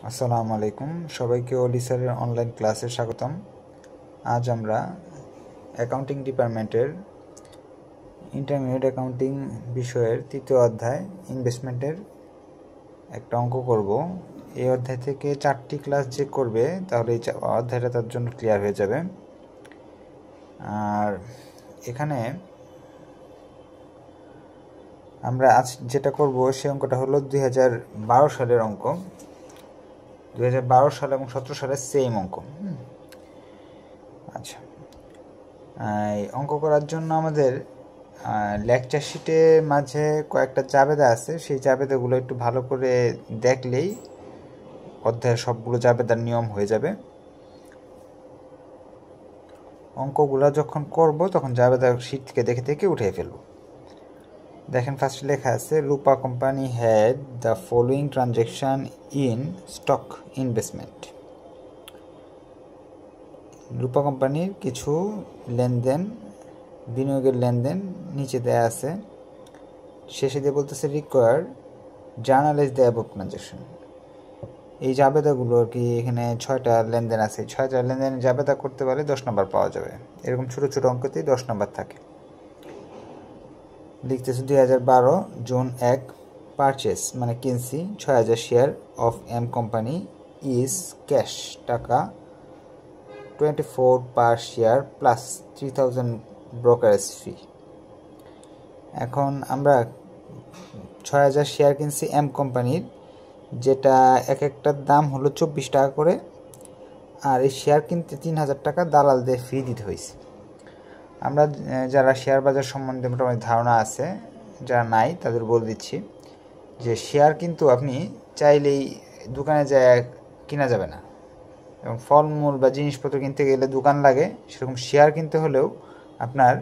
আসসালামু আলাইকুম, সবাইকে অলি স্যারের অনলাইন ক্লাসে স্বাগতম। আজ আমরা অ্যাকাউন্টিং ডিপার্টমেন্টের ইন্টারমিডিয়েট অ্যাকাউন্টিং বিষয়ের তৃতীয় অধ্যায় ইনভেস্টমেন্টের একটা অঙ্ক করব। এই অধ্যায় থেকে 4টি ক্লাস যে করবে তাহলে এই অধ্যায়টা তার জন্য ক্লিয়ার হয়ে যাবে। আর এখানে আমরা আজ যেটা করব সে অঙ্কটা হলো 2012 সালের অঙ্ক। 2012 সাল এবং 17 সালের সেম অঙ্ক। আচ্ছা, এই অঙ্ক করার জন্য আমাদের লেকচার শিটের মাঝে কয়েকটা জাবেদা আছে, সেই জাবেদাগুলো একটু ভালো করে দেখলেই অধ্যায়ের সবগুলো জাবেদার নিয়ম হয়ে যাবে। অঙ্কগুলো যখন করব তখন জাবেদা শিট থেকে দেখে দেখে উঠিয়ে ফেলব। দেখেন, ফার্স্টে লেখা আছে Rupa company had the following transaction in stock investment. Rupa কোম্পানির কিছু লেনদেন, বিনিয়োগের লেনদেন নিচে দেয়া আছে। শেষে দিয়ে বলতেছে required journalise the above transaction. এই জাবেদাগুলো আর কি, এখানে 6টা লেনদেন আছে। 6টা লেনদেন জাবেদা করতে পারলে 10 নম্বর পাওয়া যাবে। এরকম ছোট ছোট অঙ্কতেই 10 নম্বর থাকে। লিখতেছে 2012 জুন 1 পারচেস মানে কিনছি 6000 share of M company is cash টাকা 24 per share plus 3000 brokerage fee. এখন আমরা 6000 শেয়ার কিনছি এম কোম্পানির, যেটা এক একটার দাম হলো 24 টাকা করে। আর এই শেয়ার কিনতে 3000 টাকা দালালদের ফি দিতে হয়েছে। আমরা যারা শেয়ার বাজার সম্বন্ধে মোটামুটি ধারণা আছে, যারা নাই তাদের বলে দিচ্ছি যে শেয়ার কিন্তু আপনি চাইলেই দোকানে যায় কিনা যাবে না, এবং ফলমূল বা জিনিসপত্র কিনতে গেলে দোকান লাগে। সেরকম শেয়ার কিনতে হলেও আপনার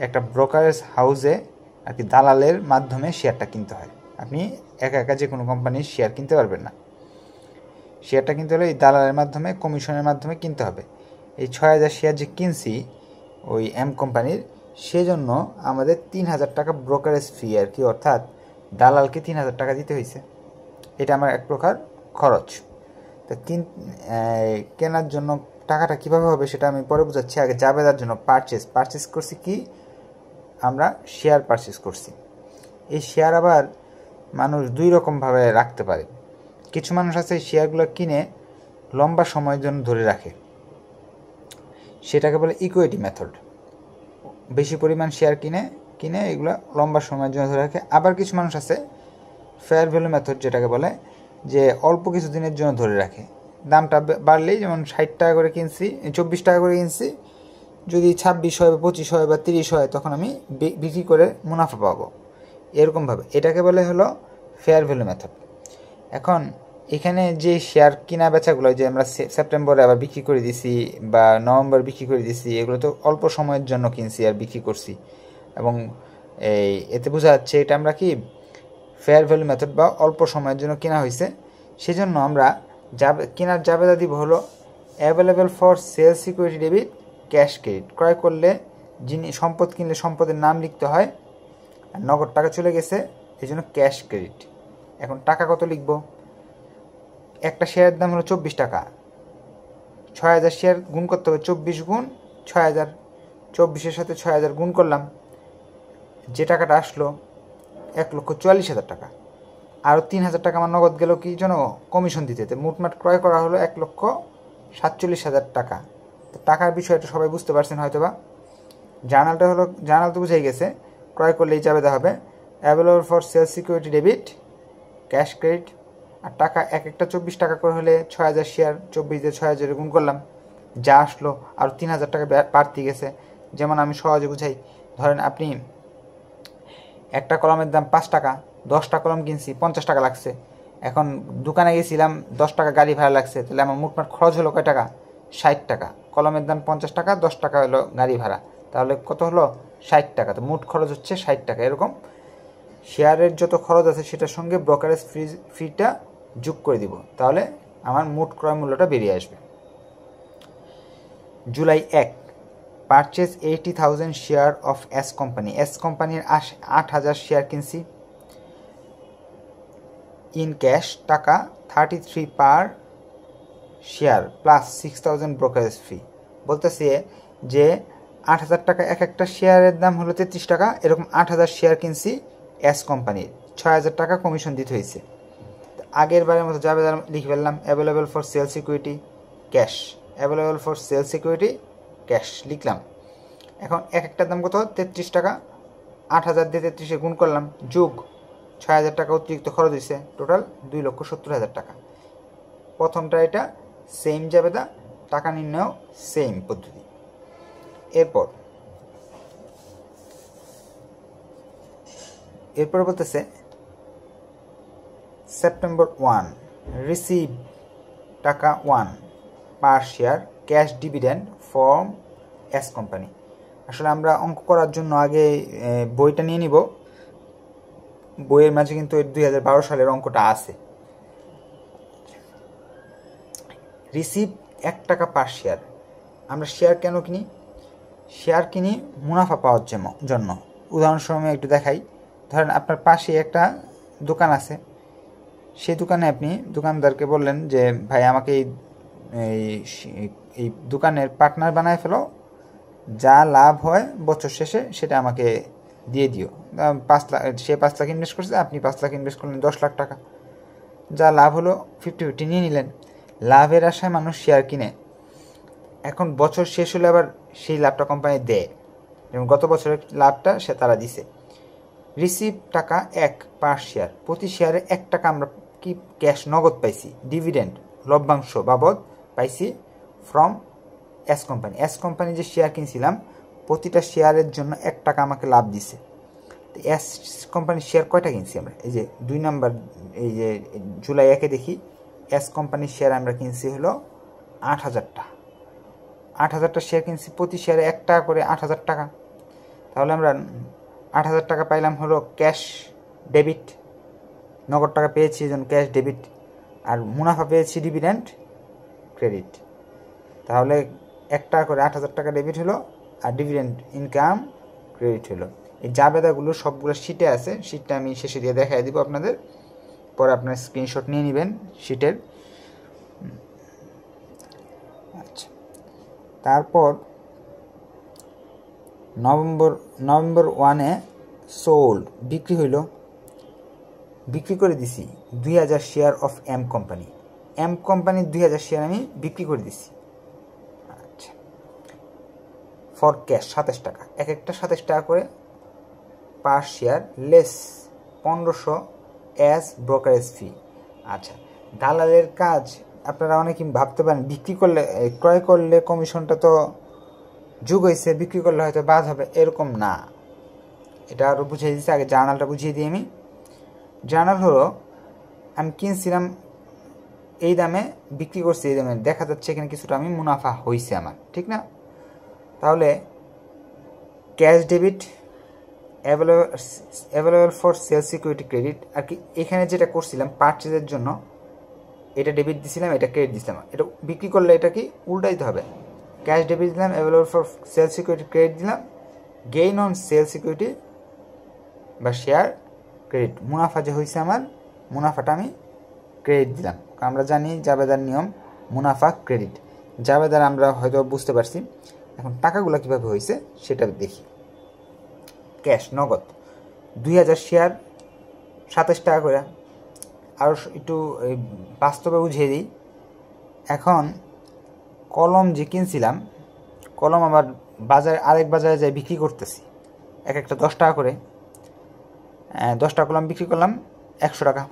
একটা ব্রোকারেজ হাউসে আর কি দালালের মাধ্যমে শেয়ারটা কিনতে হয়। আপনি একা একা যে কোনো কোম্পানির শেয়ার কিনতে পারবেন না। শেয়ারটা কিনতে হলে এই দালালের মাধ্যমে, কমিশনের মাধ্যমে কিনতে হবে। এই 6000 শেয়ার যে কিনছি ওই এম কোম্পানির, সেজন্য আমাদের 3000 টাকা ব্রোকারেজ ফি আর কি, অর্থাৎ দালালকে 3000 টাকা দিতে হয়েছে। এটা আমার এক প্রকার খরচ। তো কেনার জন্য টাকাটা কীভাবে হবে সেটা আমি পরে বোঝাচ্ছি। আগে জাবেদার জন্য পারচেস করছি কি, আমরা শেয়ার পারচেস করছি। এই শেয়ার আবার মানুষ দুই রকমভাবে রাখতে পারে। কিছু মানুষ আছে শেয়ারগুলো কিনে লম্বা সময়ের জন্য ধরে রাখে, সেটাকে বলে ইকুইটি মেথড। বেশি পরিমাণ শেয়ার কিনে এগুলো লম্বা সময়ের জন্য ধরে রাখে। আবার কিছু মানুষ আছে ফেয়ার ভ্যালু মেথড, যেটাকে বলে যে অল্প কিছু দিনের জন্য ধরে রাখে। দামটা বাড়লেই, যেমন 60 টাকা করে কিনছি, 24 টাকা করে কিনছি, যদি 26 হয় বা 25 হয় বা 30 হয় তখন আমি বিক্রি করে মুনাফা পাবো, এরকমভাবে। এটাকে বলে হলো ফেয়ার ভ্যালু মেথড। এখন এখানে যে শেয়ার কিনা বেচাগুলো, যে আমরা সেপ্টেম্বরে আবার বিক্রি করে দিছি বা নভেম্বর বিক্রি করে দিছি, এগুলো তো অল্প সময়ের জন্য কিনছি আর বিক্রি করছি, এবং এতে বোঝা যাচ্ছে এটা আমরা কি ফেয়ার ভ্যালু মেথড বা অল্প সময়ের জন্য কেনা হয়েছে। সেজন্য আমরা কেনার জাবেদা দিব হলো available for sales security debit cash credit. ক্রয় করলে সম্পদ কিনলে সম্পদের নাম লিখতে হয়, আর নগদ টাকা চলে গেছে, এই জন্য ক্যাশ ক্রেডিট। এখন টাকা কত লিখব? একটা শেয়ারের দাম হলো 24 টাকা। 6000 শেয়ার গুণ করতে হবে 24 গুণ 6000। 24-এর সাথে 6000 গুণ করলাম, যে টাকাটা আসলো 1,44,000 টাকা। আরও 3000 টাকা আমার নগদ গেল কি জন্য? কমিশন দিতে। মোটমাট ক্রয় করা হলো 1,47,000 টাকা। তো টাকার বিষয়টা সবাই বুঝতে পারছেন হয়তো বা। জার্নাল তো বুঝেই গেছে। ক্রয় করলে এই জাবেদা হবে available for sales security debit cash credit. আর টাকা এক একটা 24 টাকা করে হলে 6000 শেয়ার, 24 দিয়ে 6000 গুণ করলাম, যা আসলো আরও 3000 টাকা বাড়তি গেছে। যেমন আমি সহজে বুঝাই, ধরেন আপনি একটা কলমের দাম 5 টাকা, 10টা কলম কিনছি, 50 টাকা লাগছে। এখন দোকানে গেছিলাম, 10 টাকা গাড়ি ভাড়া লাগছে, তাহলে আমার মোটমাট খরচ হলো কয় টাকা? 60 টাকা। কলমের দাম 50 টাকা, 10 টাকা হলো গাড়ি ভাড়া, তাহলে কত হলো? 60 টাকা। তো মোট খরচ হচ্ছে 60 টাকা। এরকম শেয়ারের যত খরচ আছে সেটার সঙ্গে ব্রোকারেজ ফিটা যোগ করে দিব, তাহলে আমার মোট ক্রয় মূল্যটা বেরিয়ে আসবে। July 1 purchase 80,000 share of S company. S কোম্পানির 8,000 শেয়ার কিনছি ইন ক্যাশ টাকা 33 পার শেয়ার প্লাস 6000 ব্রোকারেজ ফি, বলতেছে যে 8000 টাকা এক একটা শেয়ারের দাম হলো 33 টাকা, এরকম 8000 শেয়ার কিনছি এস কোম্পানির, 6000 টাকা কমিশন দিতে হয়েছে। আগের বারের মতো জাবেদার লিখে ফেললাম available for sale security cash, available for sale security cash লিখলাম। এখন এক একটার দাম কত? 33 টাকা, 8000 দিয়ে 33-এ গুণ করলাম, যোগ 6000 টাকা অতিরিক্ত খরচ হয়েছে, টোটাল 2,70,000 টাকা। প্রথমটা এটা সেম জাবেদা, টাকা নির্ণয় সেম পদ্ধতি। এরপর বলতেছে সেপ্টেম্বর 1 রিসিভ টাকা 1 পার share cash dividend from S company. আসলে আমরা অঙ্ক করার জন্য আগে বইটা নিয়ে নিব, বইয়ের মাঝে কিন্তু 2012 সালের অঙ্কটা আছে। রিসিভ 1 টাকা পার শেয়ার। আমরা শেয়ার কেন কিনি? শেয়ার কিনি মুনাফা পাওয়ার জন্য। উদাহরণস্বরূপ একটু দেখাই। ধরেন আপনার পাশে একটা দোকান আছে, সেই দোকানে আপনি দোকানদারকে বললেন যে ভাই আমাকে এই দোকানের পার্টনার বানায় ফেলো, যা লাভ হয় বছর শেষে সেটা আমাকে দিয়ে দিও। 5 লাখ, সে 5 লাখ ইনভেস্ট করছে, আপনি 5 লাখ ইনভেস্ট করলেন, 10 লাখ টাকা, যা লাভ হলো 50-50 নিয়ে নিলেন। লাভের আশায় মানুষ শেয়ার কিনে। এখন বছর শেষ হলে আবার সেই লাভটা কোম্পানি দেয়, যেমন গত বছরের লাভটা সে তারা দিছে। রিসিভ টাকা 1 পার শেয়ার, প্রতি শেয়ারে 1 টাকা আমরা কি ক্যাশ নগদ পাইছি, ডিভিডেন্ড লভ্যাংশ বাবদ পাইছি from S company. S company যে শেয়ার কিনছিলাম প্রতিটা শেয়ারের জন্য 1 টাকা আমাকে লাভ দিছে। তো এস কোম্পানির শেয়ার কয়টা কিনছি আমরা? এই যে 2 নম্বর, এই যে জুলাই 1-এ দেখি এস কোম্পানির শেয়ার আমরা কিনছি হলো 8000টা। 8000টা শেয়ার কিনছি, প্রতি শেয়ারে 1 টাকা করে 8000 টাকা। তাহলে আমরা 8000 টাকা পাইলাম হলো ক্যাশ ডেবিট, নগদ টাকা পেয়েছি এই জন্য ক্যাশ ডেবিট, আর মুনাফা পেয়েছি ডিভিডেন্ড ক্রেডিট। তাহলে 1 টাকা করে 8000 টাকা ডেবিট হলো, আর ডিভিডেন্ড ইনকাম ক্রেডিট হলো। এই জাবেদাগুলো সবগুলো শিটে আছে, শিটটা আমি শেষে দিয়ে দেখাই দিব আপনাদের, পরে আপনার স্ক্রিনশট নিয়ে নেবেন শিটের। আচ্ছা, তারপর নভেম্বর 1-এ সোল্ড বিক্রি হইল, বিক্রি করে দিছি 2000 share of M company. M কোম্পানির 2000 শেয়ার আমি বিক্রি করে দিছি। আচ্ছা, ফর ক্যাশ 27 টাকা, এক একটা 27 টাকা করে per share, less 1500 as brokerage fee. আচ্ছা, দালালের কাজ আপনারা অনেকেই ভাবতে পারেন বিক্রি করলে, ক্রয় করলে কমিশনটা তো যোগ হয়েছে, বিক্রি করলে হয়তো বাদ হবে, এরকম না। এটা আরও বুঝিয়ে দিচ্ছি, আগে জার্নালটা বুঝিয়ে দিই আমি। জার্নাল হলো আমি কিনছিলাম এই দামে, বিক্রি করছি এই দামে, দেখা যাচ্ছে এখানে কিছুটা আমি মুনাফা হয়েছে আমার, ঠিক না? তাহলে cash debit available for sale security credit, আর কি এখানে যেটা করছিলাম পারচেজের জন্য এটা ডেবিট দিছিলাম, এটা ক্রেডিট দিছিলাম, এটা বিক্রি করলে এটা কি উল্টাইতে হবে, ক্যাশ ডেবিট দিলাম, available for sale security credit দিলাম, গেইন অন সেল সিকিউরিটি বা শেয়ার ক্রেডিট, মুনাফা যে হয়েছে আমার, মুনাফাটা আমি ক্রেডিট দিলাম। আমরা জানি জাবেদার নিয়ম মুনাফা ক্রেডিট, জাবেদার আমরা হয়তো বুঝতে পারছি। এখন টাকাগুলো কীভাবে হয়েছে সেটা দেখি। ক্যাশ নগদ 2000 শেয়ার 27 টাকা করে, আরও একটু বাস্তবে বুঝিয়ে দিই। এখন কলম যে কিনছিলাম, কলম আবার আরেক বাজারে যাই বিক্রি করতেছি, এক একটা 10 টাকা করে, 10টা কলম বিক্রি করলাম 100 টাকা।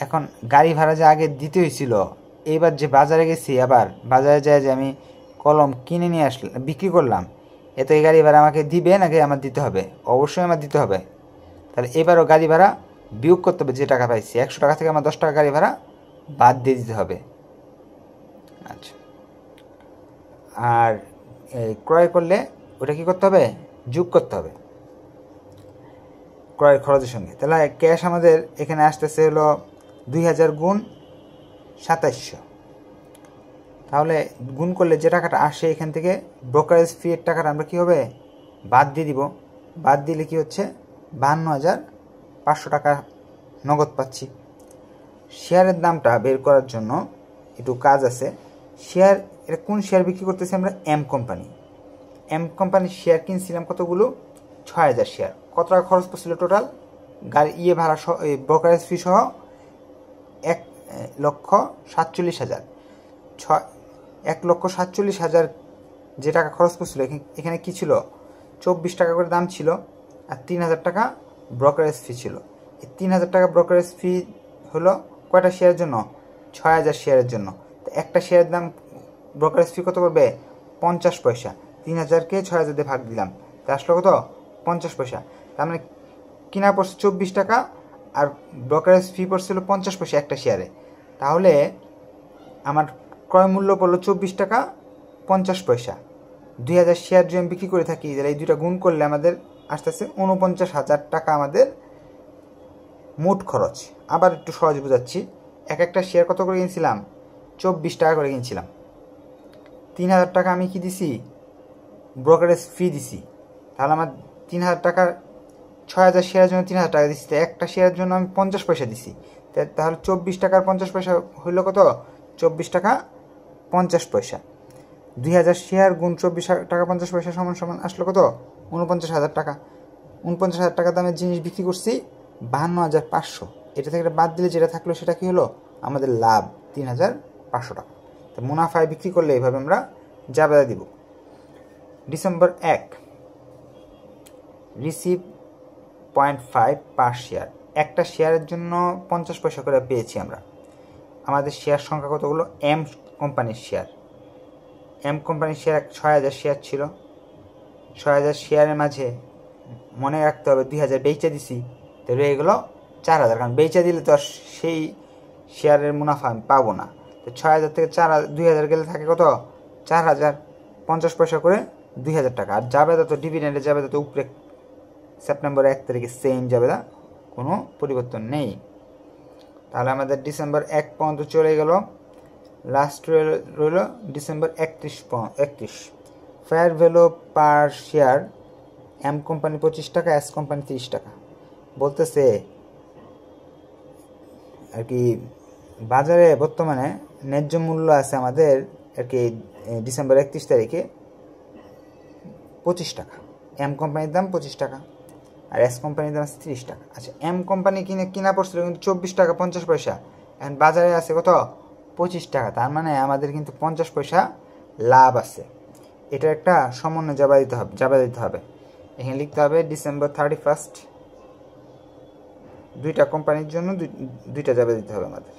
এখন গাড়ি ভাড়া যে আগে দিতে হয়েছিল, এইবার যে বাজারে গেছি, আবার বাজারে যায় যে আমি কলম কিনে নিয়ে আসলাম, বিক্রি করলাম, এতে গাড়ি ভাড়া আমাকে দিবে নাকি আমার দিতে হবে? অবশ্যই আমার দিতে হবে। তাহলে এবারও গাড়ি ভাড়া বিয়োগ করতে হবে, যে টাকা পাইছি 100 টাকা থেকে আমার 10 টাকা গাড়ি ভাড়া বাদ দিয়ে দিতে হবে। আচ্ছা, আর ক্রয় করলে ওটা কী করতে হবে? যোগ করতে হবে ক্রয়ের খরচের সঙ্গে। তাহলে ক্যাশ আমাদের এখানে আসতেছে হলো 2000 গুণ 2700। তাহলে গুণ করলে যে টাকাটা আসে এখান থেকে ব্রোকারেজ ফি এর টাকাটা আমরা কী হবে? বাদ দিয়ে দিব। বাদ দিলে কি হচ্ছে? 52,500 টাকা নগদ পাচ্ছি। শেয়ারের দামটা বের করার জন্য একটু কাজ আছে। শেয়ার, এটা কোন শেয়ার বিক্রি করতেছি আমরা? M company. এম কোম্পানির শেয়ার কিনছিলাম কতগুলো? 6000 শেয়ার। কত টাকা খরচ পড়ছিল টোটাল? গাড়ি ভাড়া সহ, ব্রোকারেজ ফি সহ 1,47,000। 1,47,000 যে টাকা খরচ পড়ছিল, এখানে কি ছিল? 24 টাকা করে দাম ছিল, আর 3000 টাকা ব্রোকারেজ ফি ছিল। এই 3000 টাকা ব্রোকারেজ ফি হলো কয়টা শেয়ারের জন্য? 6000 শেয়ারের জন্য। তো একটা শেয়ারের দাম ব্রোকারেজ ফি কত করবে? 50 পয়সা। 3000কে 6000 দিয়ে ভাগ দিলাম, তা আসলো কত? 50 পয়সা। তার মানে কিনা পড়ছে 24 টাকা, আর ব্রোকারেজ ফি পড়ছিল 50 পয়সা একটা শেয়ারে। তাহলে আমার ক্রয় মূল্য পড়লো 24 টাকা 50 পয়সা। 2000 শেয়ার যদি আমি বিক্রি করে থাকি, তাহলে এই দুটা গুণ করলে আমাদের আস্তে আস্তে 49,000 টাকা আমাদের মোট খরচ। আবার একটু সহজ বোঝাচ্ছি, একটা শেয়ার কত করে কিনছিলাম? 24 টাকা করে কিনছিলাম। 3000 টাকা আমি কি দিছি? ব্রোকারেজ ফি দিছি। তাহলে আমার 3000 টাকার 6000 শেয়ারের জন্য 3000 টাকা দিচ্ছি, একটা শেয়ারের জন্য আমি 50 পয়সা দিছি। তাহলে 24 টাকার 50 পয়সা হইল কত? 24 টাকা 50 পয়সা। 2000 শেয়ার গুণ 24 টাকা 50 পয়সা সমান সমান আসলো কত? 49,000 টাকা। 49,000 টাকা দামের জিনিস বিক্রি করছি 52,500। এটা থেকে বাদ দিলে যেটা থাকলো সেটা কি হলো? আমাদের লাভ 3,500 টাকা। তো মুনাফায় বিক্রি করলে এইভাবে আমরা জাবেদা দিব। ডিসেম্বর 1, রিসিভ 0.5 পার শেয়ার। একটা শেয়ারের জন্য 50 পয়সা করে পেয়েছি আমরা। আমাদের শেয়ার সংখ্যা কতগুলো? এম কোম্পানির শেয়ার। এম কোম্পানির শেয়ার 6000 শেয়ার ছিল। 6000 শেয়ারের মাঝে মনে রাখতে হবে 2000 বেচা দিছি, তো রয়ে গেলো 4000। কারণ বেচা দিলে তো আর সেই শেয়ারের মুনাফা আমি পাবো না। তো 6000 থেকে 2000 গেলে থাকে কত? 4000। 50 পয়সা করে 2000 টাকা। আর জাবেদা তো ডিভিডেন্ডে জাবেদা তো উপরে সেপ্টেম্বর 1 তারিখে সেম জাবেদা, কোনো পরিবর্তন নেই। তাহলে আমাদের ডিসেম্বর 1 পর্যন্ত চলে গেল। লাস্ট রইল December 31। Fair value per share M company 25 টাকা, এস কোম্পানি 30 টাকা। বলতেছে আর কি বাজারে বর্তমানে ন্যায্য মূল্য আছে আমাদের আর কি ডিসেম্বর 31 তারিখে 25 টাকা। এম কোম্পানির দাম 25 টাকা, আর এস কোম্পানির দাম আছে 30 টাকা। আচ্ছা, এম কোম্পানি কিনা পড়ছিল কিন্তু 24 টাকা 50 পয়সা, এখন বাজারে আছে কত? 25 টাকা। তার মানে আমাদের কিন্তু 50 পয়সা লাভ আছে। এটা একটা সমন্বয় জাবেদা দিতে হবে। এখানে লিখতে হবে ডিসেম্বর 31, দুইটা কোম্পানির জন্য দুইটা জাবেদা দিতে হবে আমাদের।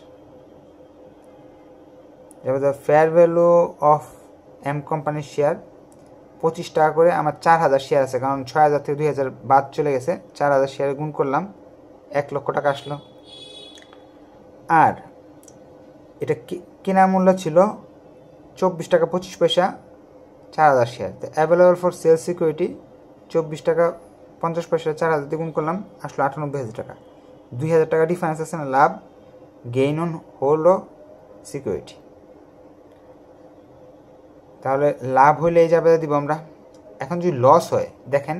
জাবেদা ফেয়ার ভ্যালু অফ এম কোম্পানির শেয়ার 25 টাকা করে। আমার 4000 শেয়ার আছে, কারণ 6000 থেকে 2000 বাদ চলে গেছে। 4000 শেয়ারে গুণ করলাম, 1 লক্ষ টাকা আসলো। আর এটা কেনার মূল্য ছিল 24 টাকা 25 পয়সা, 4000 শেয়ার। তো অ্যাভেলেবল ফর সেল সিকিউরিটি 24 টাকা 50 পয়সা 4000 দিয়ে গুণ করলাম, আসলো 98,000 টাকা। 2000 টাকা ডিফারেন্স আছে না লাভ, গেইন অন হোল্ড ও সিকিউরিটি। তাহলে লাভ হইলে এই জাবেদা দিব আমরা। এখন যদি লস হয়, দেখেন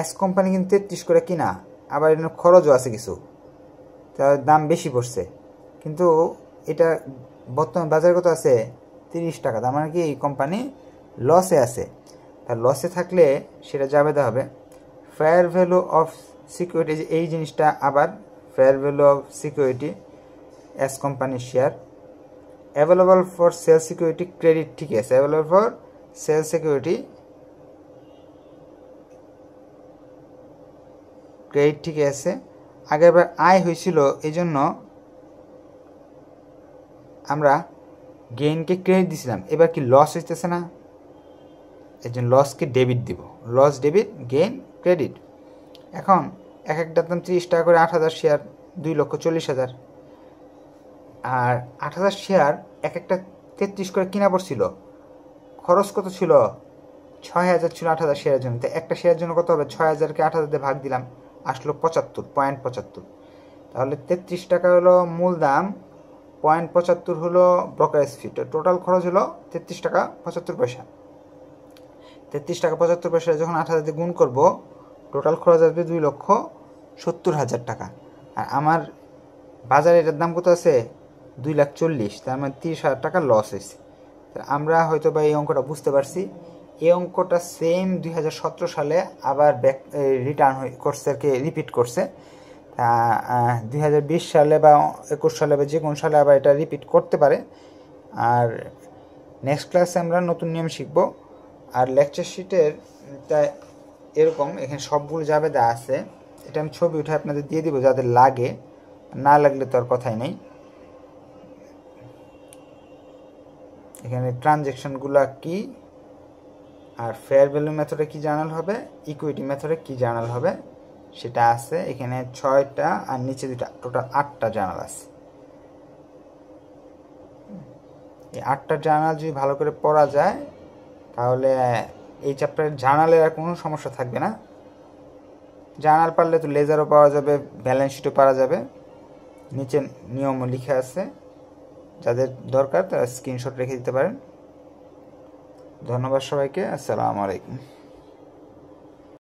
এস কোম্পানি কিন্তু 33 করে কিনা, আবার এর খরচও আছে কিছু, তার দাম বেশি পড়ছে, কিন্তু এটা বর্তমান বাজারে কত আছে? 30 টাকা। তার মানে কি এই কোম্পানি লসে আছে। তার লসে থাকলে সেটা জাবেদা হবে ফেয়ার ভ্যালু অফ সিকিউরিটি। এই জিনিসটা আবার ফেয়ার ভ্যালু অফ সিকিউরিটি এস কোম্পানির share. Available for sale security credit, ঠিক আছে। Available for sale security credit, ঠিক আছে। আগেরবার আয় হয়েছিল, এই জন্য আমরা গেইনকে ক্রেডিট দিছিলাম। এবার কি লস হইতেছে না, এই জন্য লসকে ডেবিট দিব। Loss debit, gain credit. এখন একটার দাম 30 টাকা করে, 8000 শেয়ার 2,40,000। আর 8000 শেয়ার একটা 33 করে কিনা পড়ছিল। খরচ কত ছিল? 6000 ছিল 8000 শেয়ারের জন্য। তো একটা শেয়ারের জন্য কত হবে? 6000কে 8000 দিয়ে ভাগ দিলাম, আসলো 75.75। তাহলে 33 টাকা হলো মূল দাম, 0.75 হলো ব্রোকারেজ ফি। টোটাল খরচ হলো 33 টাকা 75 পয়সা। 33 টাকা 75 পয়সা যখন 8000 দিয়ে গুণ করবো, টোটাল খরচ আসবে 2,70,000 টাকা। আর আমার বাজারে এটার দাম কত আছে? 2,40,000, তার মানে 30,000 টাকা লস হয়েছে। আমরা হয়তো বা এই অঙ্কটা বুঝতে পারছি। এই অঙ্কটা সেম 2017 সালে আবার ব্যাক রিটার্ন করছে, আর কি রিপিট করছে। 2020 সালে বা 21 সালে বা যে কোনো সালে আবার এটা রিপিট করতে পারে। আর নেক্সট ক্লাসে আমরা নতুন নিয়ম শিখব। আর লেকচার শিটের এরকম এখানে সবগুলো যাবে দেওয়া আছে, এটা আমি ছবি উঠে আপনাদের দিয়ে দিব যাদের লাগে, না লাগলে তো আর কথাই নেই। এখানে ট্রানজ্যাকশনগুলো কি, আর ফেয়ার ভ্যালু মেথডে কি জানাল হবে, ইকুইটি মেথডে কি জানাল হবে সেটা আছে এখানে 6টা, আর নিচে 2টা, টোটাল 8টা জার্নাল আছে। এই 8টা জার্নাল যদি ভালো করে পড়া যায় তাহলে এই চ্যাপ্টারের জার্নালের আর কোনো সমস্যা থাকবে না। জার্নাল পারলে তো লেজারও পাওয়া যাবে, ব্যালেন্স শিটও পাওয়া যাবে, নিচে নিয়মও লিখে আছে। যাদের দরকার তারা স্ক্রিনশট রেখে দিতে পারেন। ধন্যবাদ সবাইকে, আসসালামু আলাইকুম।